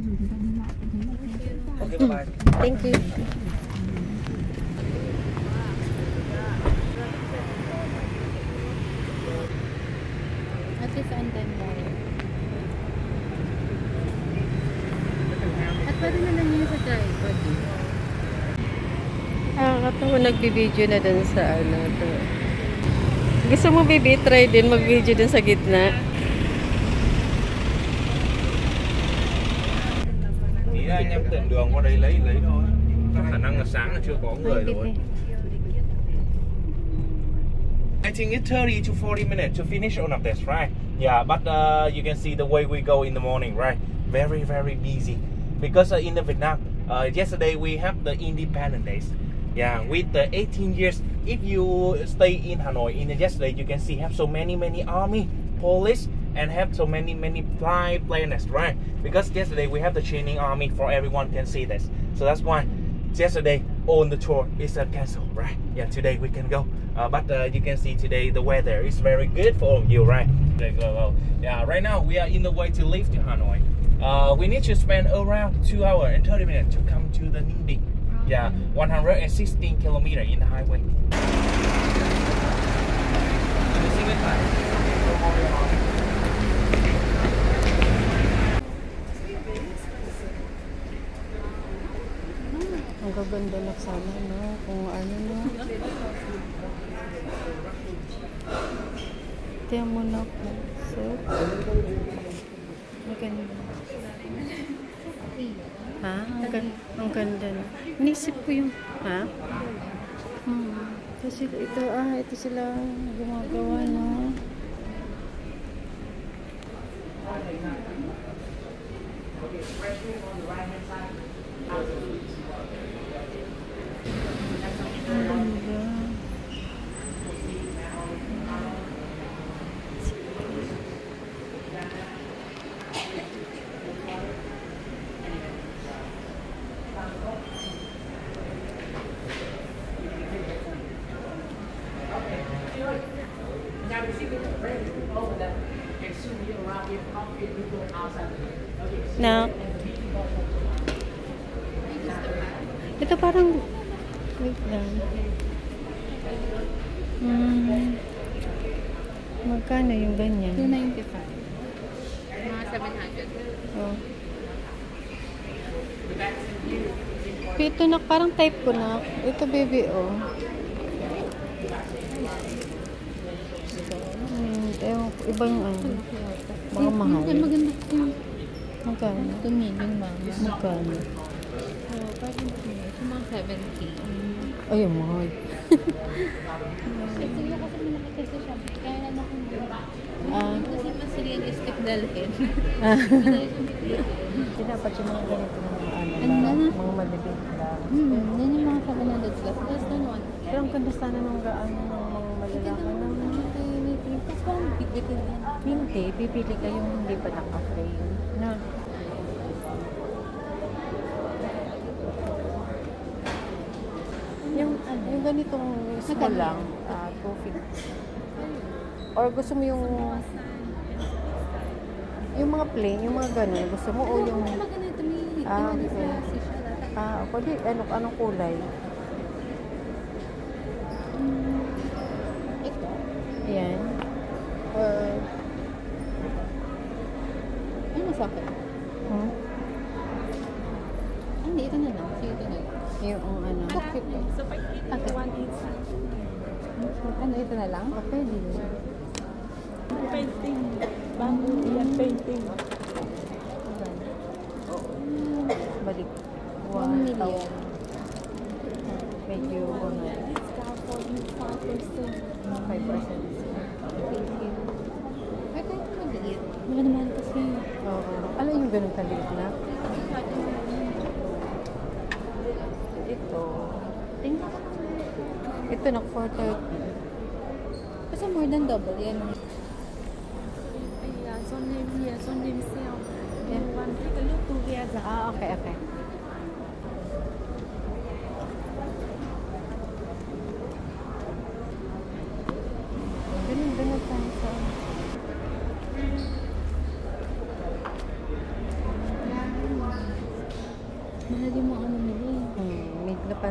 Okay, bye. Thank you. At least on time tayo. At pwede na lang yun sa tripod. Nakakatawa, nagbibideo na dun sa ano to. Gusto mo, baby, try din mag-video dun sa gitna? Chỉ anh em tiện đường qua đây lấy thôi. Khả năng là sáng là chưa có người rồi. I think it's 30 to 40 minutes to finish all of this, right? Yeah, but you can see the way we go in the morning, right? Very, very busy. Because in the Vietnam, yesterday we have the Independence Days. Yeah, with the 18 years, if you stay in Hanoi, in yesterday you can see have so many army, police, and have so many flight planes, right? Because yesterday we have the training army for everyone can see this. So that's why yesterday on the tour is cancelled, right? Yeah, today we can go. But you can see today the weather is very good for you, right? Yeah, right now we are in the way to leave to Hanoi. We need to spend around 2 hours and 30 minutes to come to the Ninh Bình. Yeah, 116 kilometers in the highway. Ang gaganda na sana, no? Kung ano, no? Tiyan mo na po. So, maganda. Ha? Ang ganda na. Inisip ko yung, ha? Kasi ito sila gumagawa, no? Na ito parang wait lang. Magkano yung ganyan? 295. Mga 700. Oh. Ito na parang type ko na. Ito baby, oh. Ewan ko, ibang ano. Mga mahal. Maganda ko. Magkano? Ito medium mama. Magkano? Oh, parang mga 7K. Ay, mahal. Kasi yung kasi malaki sa Shopee. Kaya lang ako kasi mas realistic dalhin. Dapat yung mga ganito ng mga malibig lang. Yan yung mga 700 plus. Less than 1. Pero ang ganda sana nung gaano ng mga malalaki ng tapos parang bigbitin yan. hindi, pipili ka yung hindi pa naka-frame. Na. Yung ganitong small lang, 250. Or gusto mo yung mga plain, yung mga gano'n, gusto mo o yung okay. Pwede, anong kulay? Ito. Ayan. Or ano sa akin? Hindi, ito na lang. Sige, ito na lang. yung ano? Okay. Ano, ito na lang? Okay, di. Painting. Bamboo yan, painting. Balik. 1 million. Medyo Discount for you 5%. 5%. Thank you. Ay, kahit maliit. Wala naman kasi. Oo. Ano yung ganun kaliit na? Ito. Ito na 430. Kasi more than double yan. Yeah, it's on name here, it's on name sale. Yeah. You want to take a look together. Okay, okay. Ganun tayo sa...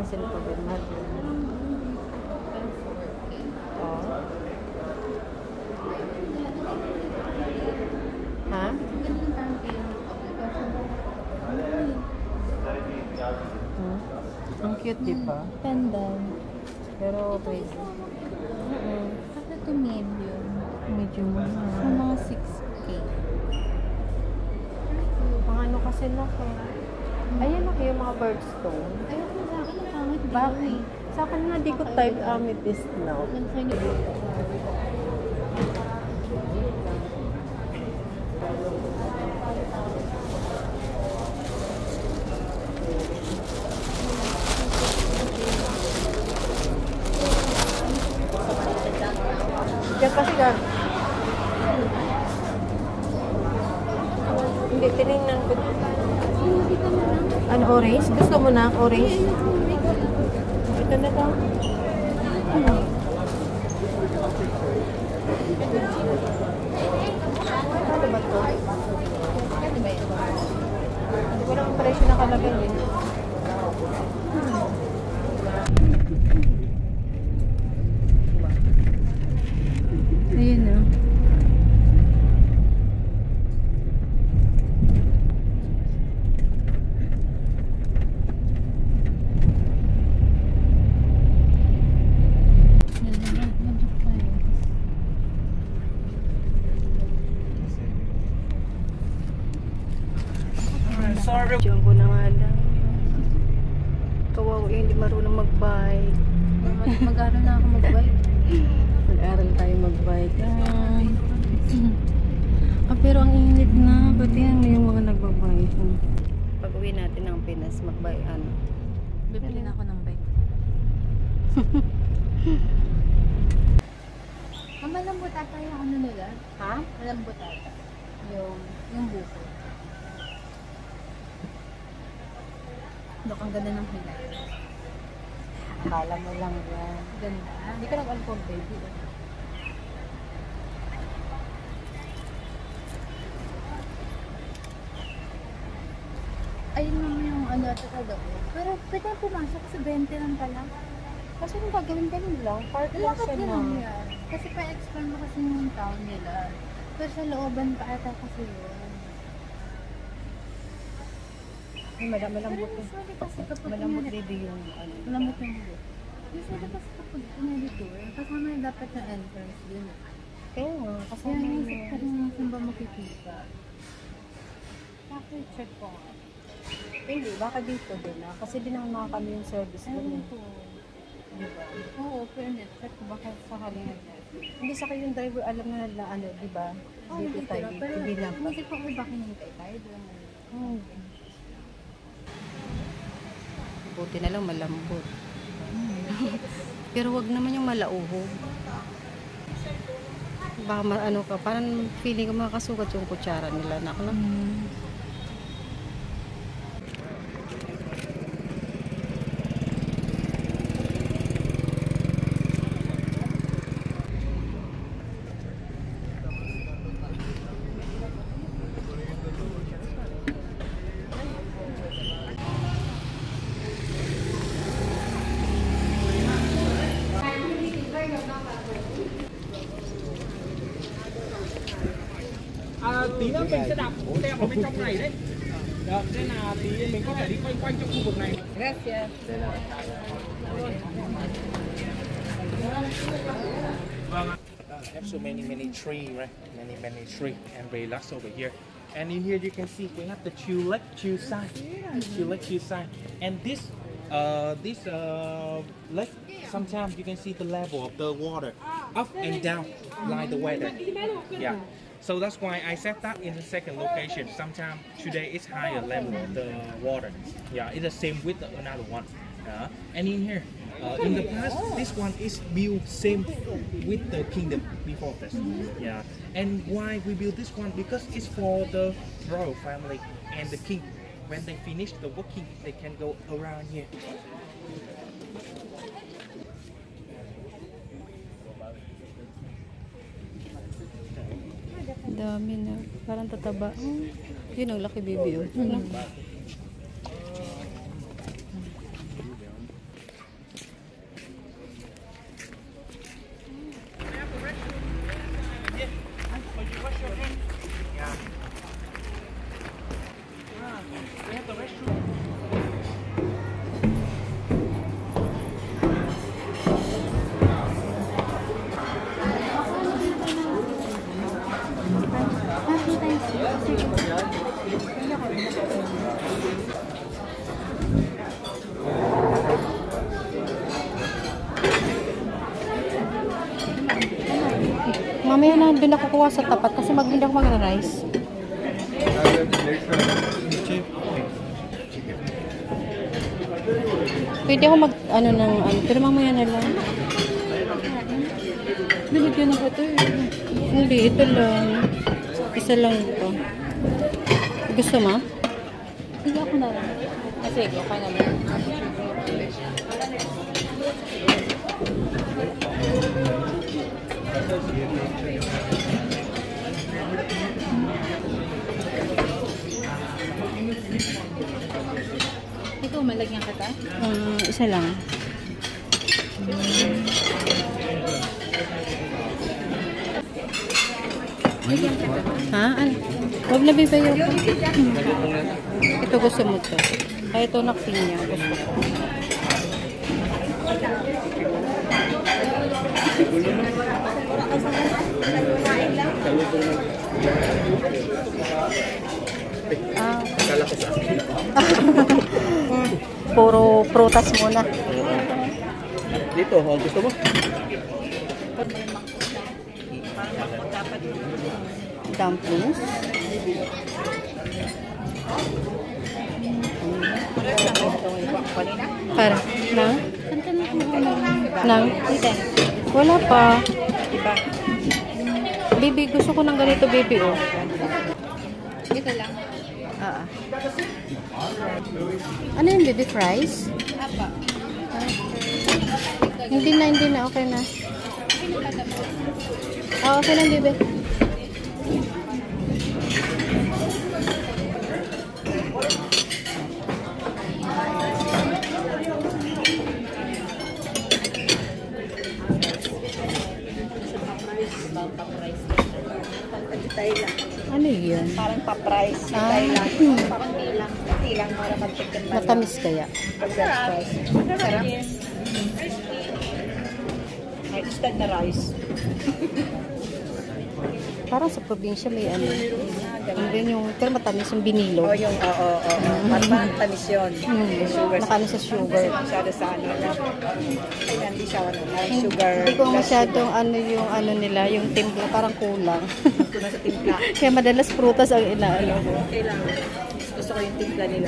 na sila pag-mahal. Oh. Ha? Ang cute, di ba? Pendant. Pero pwede. Kasi ito medium. Medyo mahal. Sa mga 6K. Ang ano kasi laki. Ayan laki yung mga birthstone. Ayoko sa akin, ang pangit. Bakit? Sa akin nga, di ko type amethyst now. Diyan kasi ka. Hindi, tinignan ko. Ano, orange? Gusto mo na orange? Ito na daw. Ano ba ito? Hindi ko lang presyo nakalagay eh. Ayun na. Sorry. Diyan ko na nga lang. Kawawa yung hindi marunong mag-bike. Mag-aaral na ako mag-bike. Mag-aral tayo mag-bike. Pero ang init na. Pati yung mga nagbabike. Pag uwi natin ng Pinas, mag-bike ano. Bibili na ako ng bike. Malambot ata yung ano nila. Ha? Malambot ata. Yung buko. Look, ang ganda ng hilay. Akala mo lang yan. Ganda. Hindi ka nag-alcohol, baby. Ayun naman yung ano ata sa loob. Pero pwede na pumasok kasi 20 lang pala. Kasi kung gagawin lang, park lang Bakit siya ganun na. yan? Kasi pa-explore mo kasi yung town nila. Pero sa looban pa ata kasi yun. Ay, malambot Pero eh. usually kasi kapag Malambot pinili- baby yung ano. Malambot yung buhok. Usually kasi kapag pinili-tour, kasama yung dapat na entrance dun. Kaya nga, kasi Kaya naisip ka rin yung saan ba makikita. Bakit check ko nga. hindi, baka dito din ah. Kasi din ang mga kami yung service Ewan doon. ko. Diba? Oo, pero net, check ko baka sakali na net. Hindi sa kayo yung driver, alam na ano, di ba? Oo, Dito dito tayo, lang. Pero hindi lang pa. naisip ko kung bakit hinintay tayo doon. Buti na lang malambot. Pero wag naman yung malauhog. Baka ano ka, parang feeling ko makakasugat yung kutsara nila na ano. Tí nữa mình sẽ đạp tem ở bên trong này đấy. Được, nên là tí mình có thể đi quanh quanh trong khu vực này. Gracias. Have so many tree, right? Many tree and relax over here. And in here you can see we have the chill side, chill side. And this lake, sometimes you can see the level of the water up and down like the weather. Yeah. So that's why I set that in the second location. Sometimes today it's higher level of the water. Yeah, it's the same with another one. And in here, in the past, this one is built same with the kingdom before this. Yeah. And why we build this one? Because it's for the royal family and the king. When they finish the working, they can go around here. Dami na. Parang tataba. Yun ang laki baby. Oh. Mamaya na doon ako kuha sa tapat kasi hindi ako magra-rice. Pwede ako mag, pero mamaya na lang. Binigyan ako ito eh. Hindi, ito lang. Isa lang ito. Gusto mo? Sige ako na lang. Sige, okay na lang. Ikaw, malagyan ka ta? Isa lang. Ha? Ano? Huwag na bibayo ko. Ito gusto mo to. Ay, ito nakpinya. Gusto ko. Ah. Puro prutas muna. Dito, gusto mo? Dumplings. Para. Nang? Nang? Wala pa. Baby, gusto ko ng ganito, baby, oh. Ito lang. Ano yung baby fries? Apa. Hindi na. Okay na. Okay lang, baby. Ano yun? Parang pa-price. Parang Tilang para mag-chicken matamis kaya. Sarap. Sarap. Instant na rice. Parang sa probinsya may ano. Yung, pero matamis yung binilo. Yung, parang tamis yun. Sugar. Nakano sa sugar. Masyado sa ano. Ay, hindi siya parang sugar. Hindi ko masyadong yung nila, yung timpla parang kulang. Kulang sa timpla. Kaya madalas prutas ang inaano ko. Okay lang. Gusto ko yung timpla nila.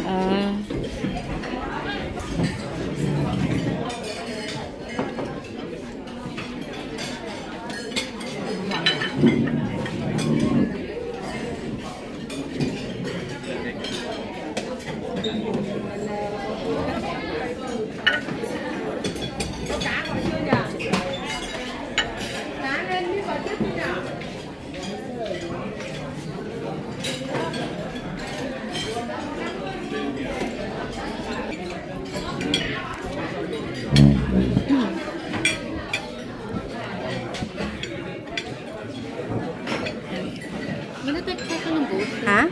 Manatag ko ng goat. Ha?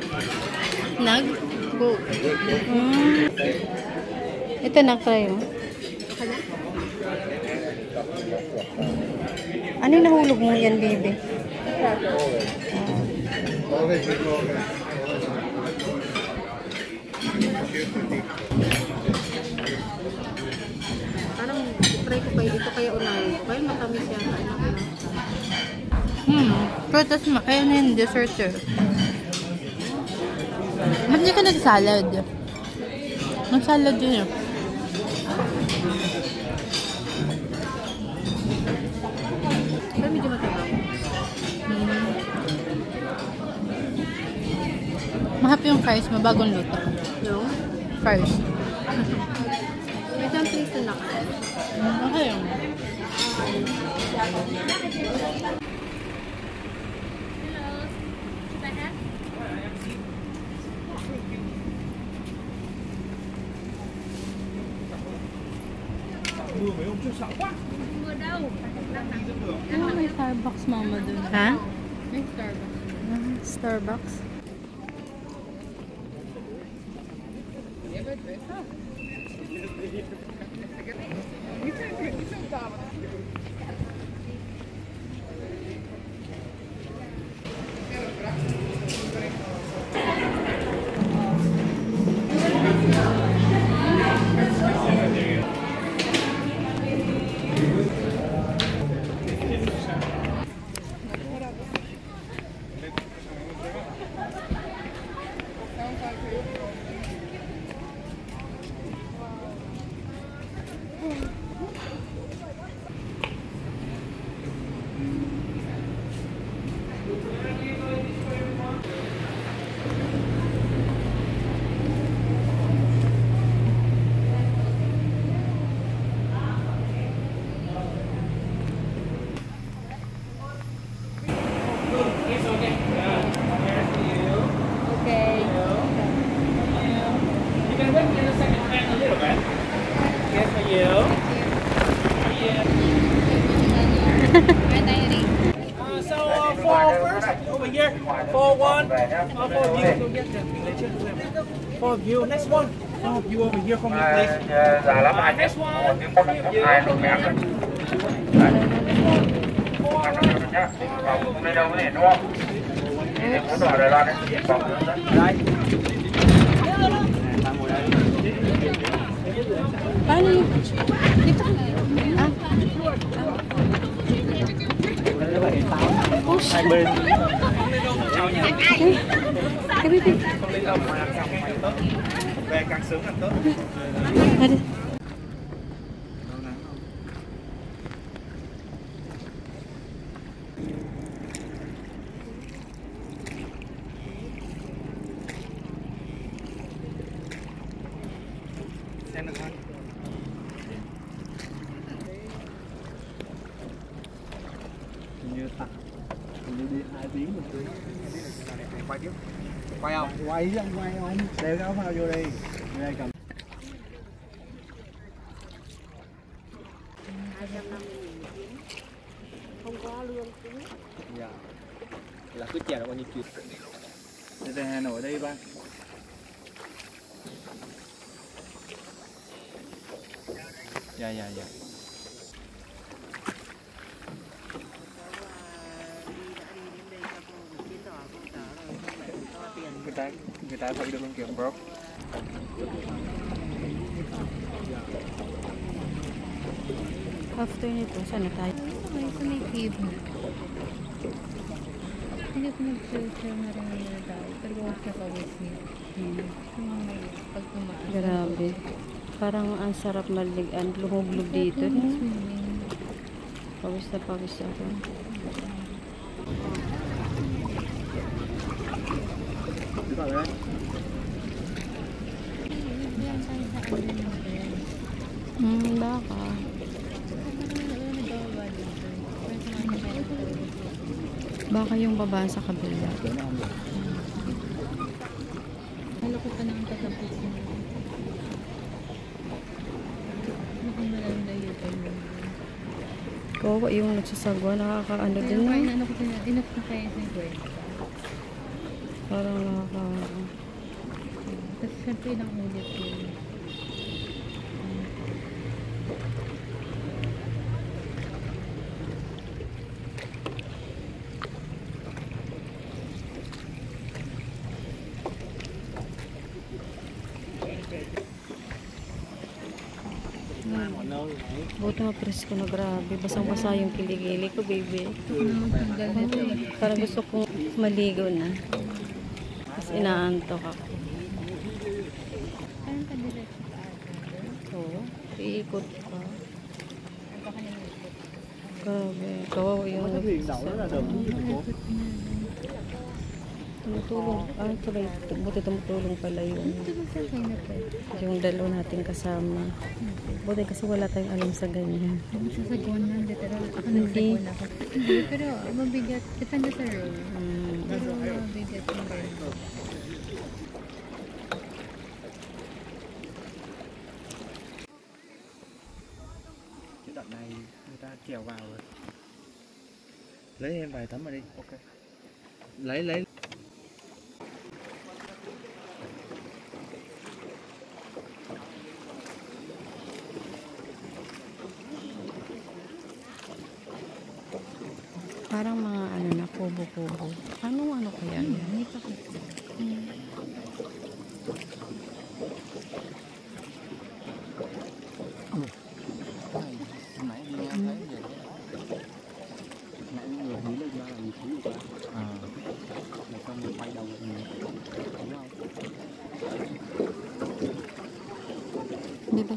Nag? Goat. Ito na-try mo. Ano yung nahulog mo yan, baby? Parang try ko pa dito kaya unahin ko. Kaya matamis yan. Prutas mo. Kaya na yung dessert eh. Ba't di ka nag-salad? Nag-salad yun eh. Pero medyo matabaw. Mahap yung fries mo bagong luto. No? Fries. May dumplings na naka. Okay yun. Oh, may Starbucks mama dun. Ha? May Starbucks. Starbucks? here. For one. For you. For you. Next one. Oh, you over here from your place. Next one. Paano yun? Dito ka. Oh, shit. Cái baby. Về càng sớm càng tốt. Hadi. Xem được không? Như tặng đi 2 tiếng một tí. Quay tiếp. Quay không? Quay chứ, quay không? Đeo cái áo phao vô đi. Đây cầm. Không có lương tính. Dạ. Là cứ chèo được bao nhiêu chuyện. Đây là Hà Nội đây ba. Dạ dạ dạ. Người ta phải được bằng kiểu bro. After nito, saan na tayo? Okay, sa may cave na. Hindi ko nag-filter na rin nila tayo. Pero huwag siya pawis niya. Pag tumakas. Grabe. Parang ang sarap maligan. Lumublog dito. Pawis na pawis ako. Di ba ba? Baka. Baka yung baba sa kabila. Halo ko pa ng tatapos niya. Mukhang malalayo pa yun. Kawawa yung nagsasagwa. Nakakaano din Kaya na. ano ko na, enough na kaya sa kwenta. Parang nakakaano. Tapos syempre ilang ulit yun. Buti ma-press ko na grabe. Basang-basa yung kiligili ko, baby. Parang gusto kong maligo na. Tapos inaantok ako. Parang kadiretso pa ata. Oo. Iikot pa. Grabe. Kawawa yung tumutulong. Ah, tuloy. Buti tumutulong pala yun. Yung dalawa natin kasama. Buti kasi wala tayong alam sa ganyan. Sasagwan lang, literal. Ako nagsagwan ako. Hindi, pero mabigat. Depende sa role. Pero mabigat yung ganyan. Cái đoạn này người ta chèo vào rồi. Lấy em vài tấm vào đi. Ok. Lấy. Parang mga ano na, kubo-kubo. Ano kaya yan? Hindi pa kasi. Nãy đi ngang thấy vậy. Nãy người nghĩ là do là gì cứu người ta. Mà xong rồi quay đầu lại nhìn. Đúng không? Di ba?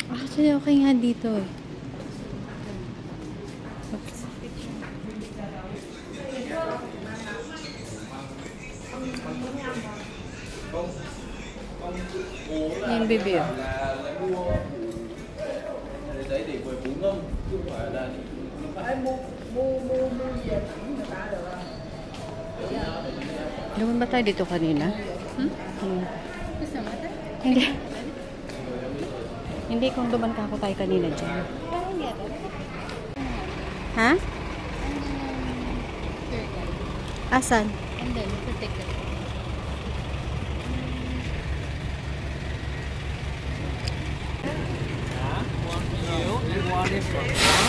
Actually, okay nga dito eh. Oops. Yan, baby. Oh. Đấy để với bún ngâm chứ không phải là phải mua gì người ta được không? Duman ba tayo dito kanina? Kasama tayo? Hindi. Hindi kung duman ka ako tayo kanina dyan. Parang hindi ako. Ha? Asan? And then, protect it.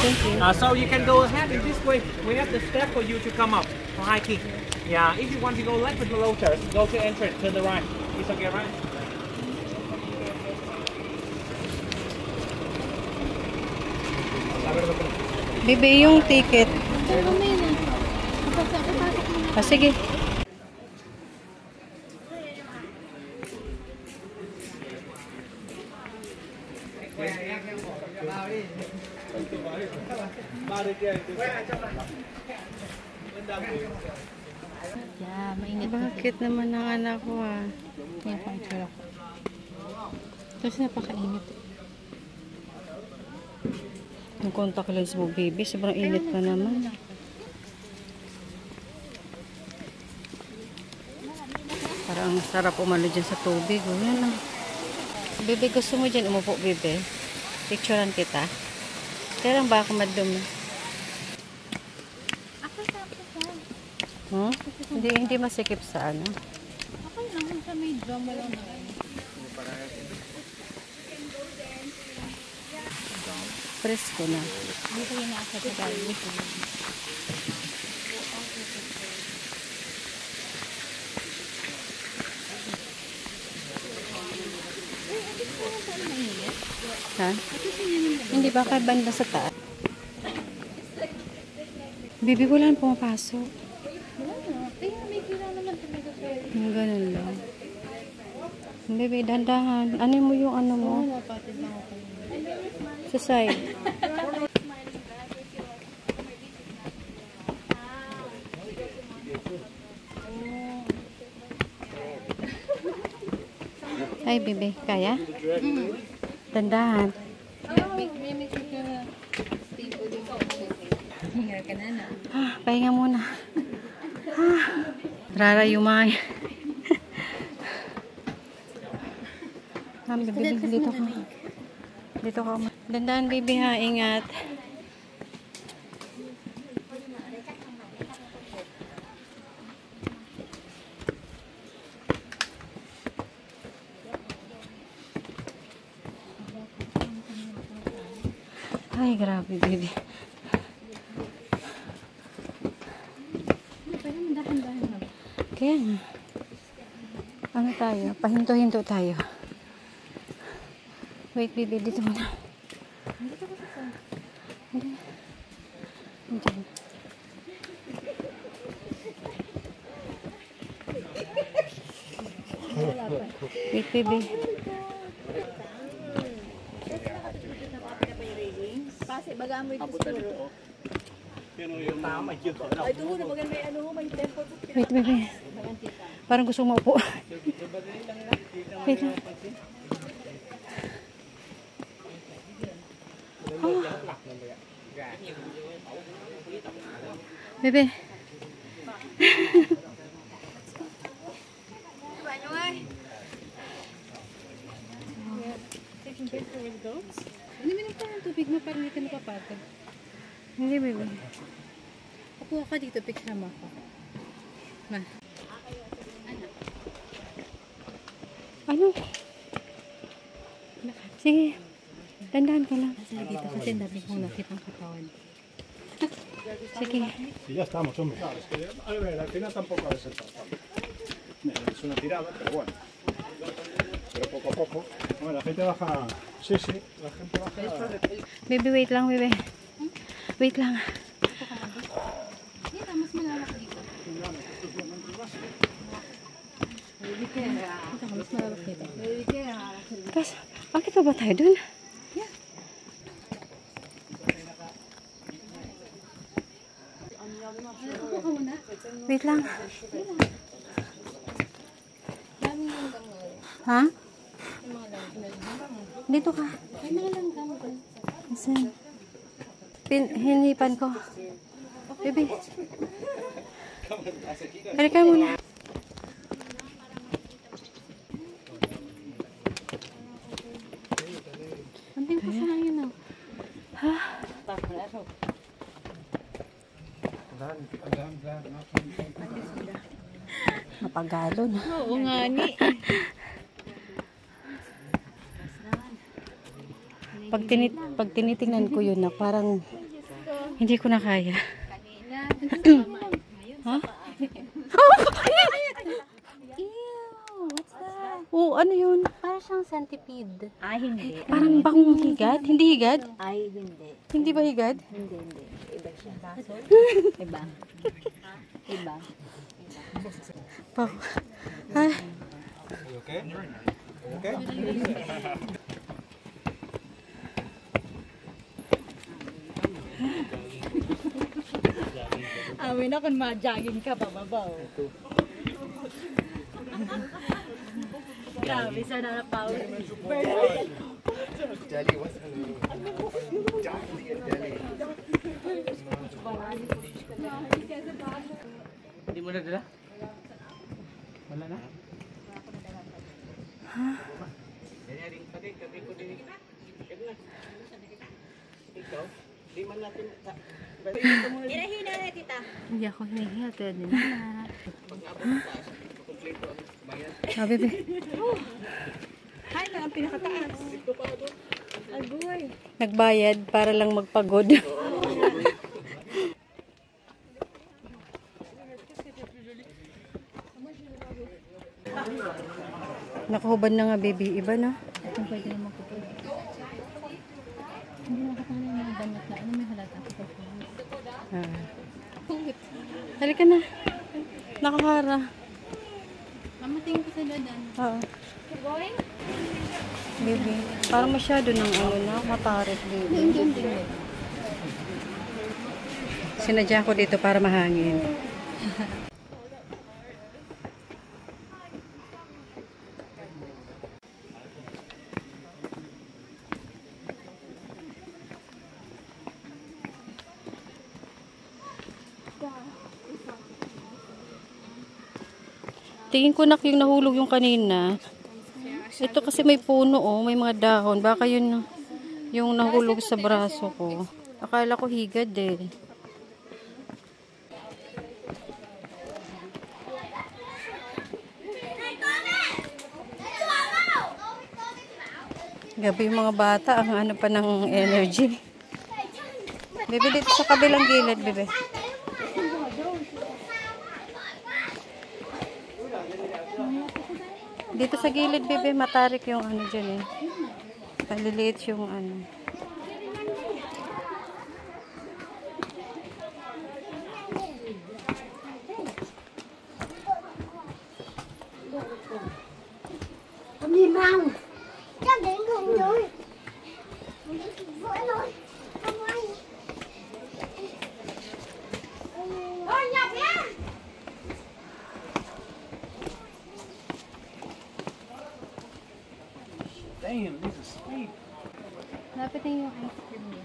Thank you. So you can go ahead in this way. We have the step for you to come up for hiking. Yeah, if you want to go left with the lotus, go to entrance, turn the right. It's okay, right? Bibi yung ticket. Pero may na. Kapag pasok mo na. Sige. Yeah, mainit na. Bakit naman ang anak ko ah? Yan pang itsura ko. Tapos napakainit. Yung contact lens mo, baby. Sobrang init pa naman. Parang sarap umalo dyan sa tubig. O, yan lang. Baby, gusto mo dyan umupo, baby? Picturean kita. Kaya lang ba ako madumi? Ako sa ako. Hmm? Hindi masikip sa ano. Ako lang sa may drama lang na. Presko na. Dito yung nasa sa gabi. Ha? Hindi ba kay banda sa taas? Bibi, wala nang pumapasok. Kaya may kira naman talaga pero. Ganun lang. Bibi, dandahan. Ano mo yung ano mo? Napatid lang ako. Sa side. Ay, Bibi. Kaya? Dandahan. May mixture ka na. Stable dito. Hinga ka na na. Pahinga muna. Rarayumay. Bibi, dito ka. Dito ka. Dandahan, Bibi, ha. Ingat. Ay, grabe, Bibi. Pero dahan-dahan na. Kaya nga. Ano tayo? Pahinto-hinto tayo. Wait, Bibi. Dito muna. Diyan. Wait, Bibi. Kasi baga mo ito siguro. Ay, doon na maganda may ano, may tempo. Wait, Bibi. Parang gusto maupo. Wait lang. Oh. Bebe. Hindi mo pa ng tubig mo para hindi ka napapagod. Hindi, Bebe. Upo ka dito, picture mo ako. Ma. Ano? Sige. Dandahan ka lang. Kasi dito kasi dami kong nakitang katawan. Sige. Y ya estamos, hombre. Claro, es que a ver, al final tampoco ha de ser tan fácil. Es una tirada, pero bueno. Pero poco a poco. Bueno, la gente baja. Sí, sí, la gente baja. Bebe, wait lang, Bebe. Wait lang. Dito, mas malawak dito. Dito, mas malawak dito. Tapos, bakit pa ba tayo dun? Upo ka muna. Wait lang. Dami yung hanggang ngayon. Ha? Dito ka. Ay, mga langgam ko. Asan? Hinipan ko. Baby. Halika muna. Ang ko sa hangin na. Ha? Mapagalo na. Oo nga ni. Pag tinitingnan ko yun na parang hindi ko na kaya. Ha? What's that? Oo, ano yun? Para siyang centipede. Ay, hindi. Parang bang higad? Hindi higad? Ay, hindi. Hindi ba higad? Hindi. Iba siya. Iba. Iba. Pao. Ay. Okay? Okay? Amin na kung ma-jogging ka, pababaw. Grabe, sana na power. Hindi mo na dala? Wala na? Hinahina na kita. Hindi ako hinihinga. Tulad nila. Ah, bebe. Hay na ang pinakataas. Agoy. Nagbayad para lang magpagod. Nakahubad na nga, baby. Iba, no? Kung pwede naman ko po. Hindi na ako na mga banat na. Ano may halata ako pa po. Ah. Halika na. Nakahara. Mamatingin ko sa dadan. Oo. Baby, parang masyado ng ano na, matarik, baby. Hindi. Sinadya ko dito para mahangin. Tingin ko nak yung nahulog yung kanina. Ito kasi may puno, oh, may mga dahon. Baka yun yung nahulog sa braso ko. Akala ko higad eh. Gabi yung mga bata, ang ano pa ng energy. Bebe, dito sa kabilang gilid, bebe. Dito sa gilid, bebe, matarik yung ano dyan eh. Paliliit yung ano. Pamimang! Chắc đến gần rồi. Vỡ rồi. Không ai. Ôi, nhập nhá! Damn, this is sweet. Lapit na yung ice cream niya.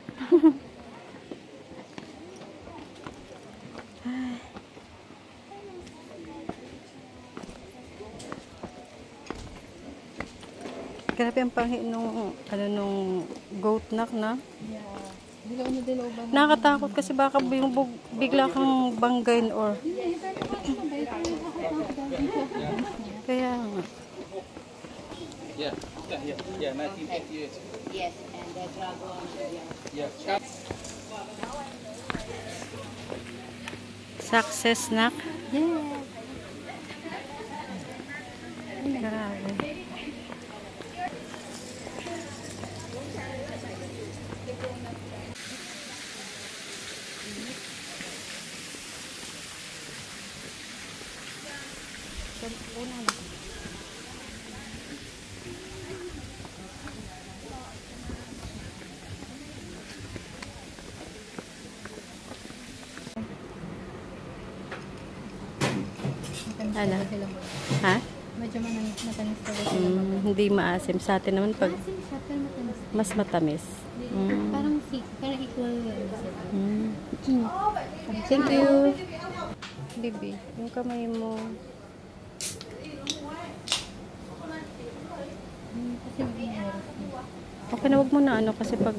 Grabe ang panghi nung, ano, nung goat knock na. Dilaw na dilaw ba? Nakakatakot kasi baka bigla kang banggain or... Kaya nga. Yeah, 1958. Yes, and the dragon. Yeah. Success knock. Yeah. Grabe. Ano? Ha? Medyo medyo matamis talaga sila. Hindi maasim. Sa atin naman pag Maasim siya, pero matamis. mas matamis. Parang parang equal yun sila. Thank you. Bibi, yung kamay mo. Kasi mahirap na. Okay na, wag mo na ano kasi pag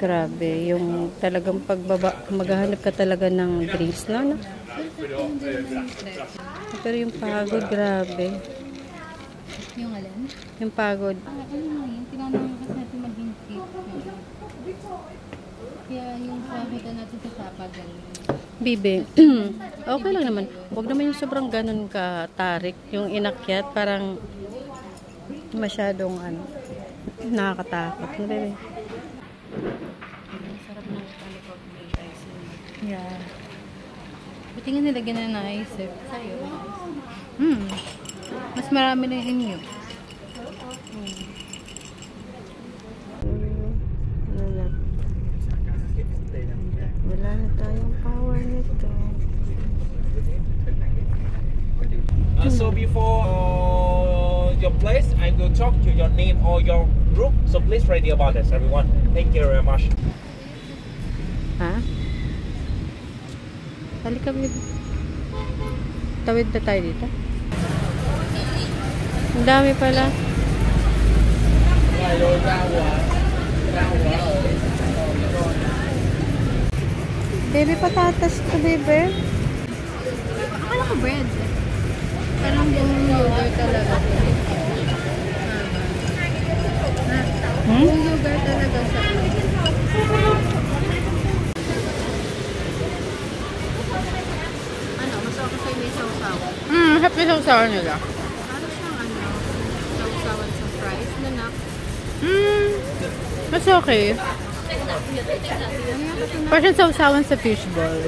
grabe, yung talagang pagbaba, maghahanap ka talaga ng drinks, no? Pero yung pagod, grabe. Yung alin? Yung pagod. Ano mo yun? Tinanong kasi natin maging fit. Kaya yung sabitan natin sa sapag Bibi, okay lang naman. Huwag naman yung sobrang ganun ka tarik. Yung inakyat, parang masyadong ano, nakakatakot. Ano, bebe? Sarap ng lollipop may ice. Yeah. Buti nga nilagyan na ng ice eh. Sa'yo. Mas marami na yung inyo. Wala na tayong power nito. So before your place, I will talk to your name or your group. So please ready about this, everyone. Thank you very much. Ha? Halika, babe. Tawid na tayo dito. Ang dami pala. Baby, patatas to, baby. Akala ko bread. Parang buong yogurt talaga. Buong yogurt talaga sa ano, mas ako sa'yo may sausawan. Happy sausawan nila. Parang siyang ano, sausawan sa fries na nak. Mas okay. Parang sausawan sa fishball.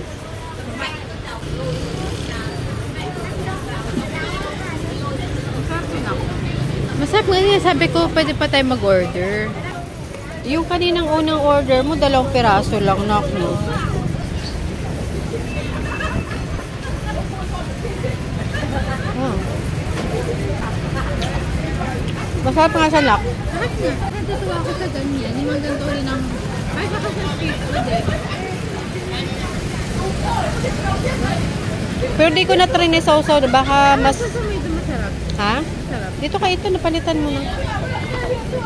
Masarap nga niya. Sabi ko, pwede pa tayo mag-order. Yung kaninang unang order mo, 2 piraso lang, no? Masarap nga sa lak. Sarap na. Natutuwa ako sa ganyan. Yung mga ganito rin ng... Ay, saka sa street food eh. Pero di ko na-try na sausaw. Baka mas... Sa medyo masarap. Ha? Masarap. Dito ka ito, napalitan mo na. Bago ba ito?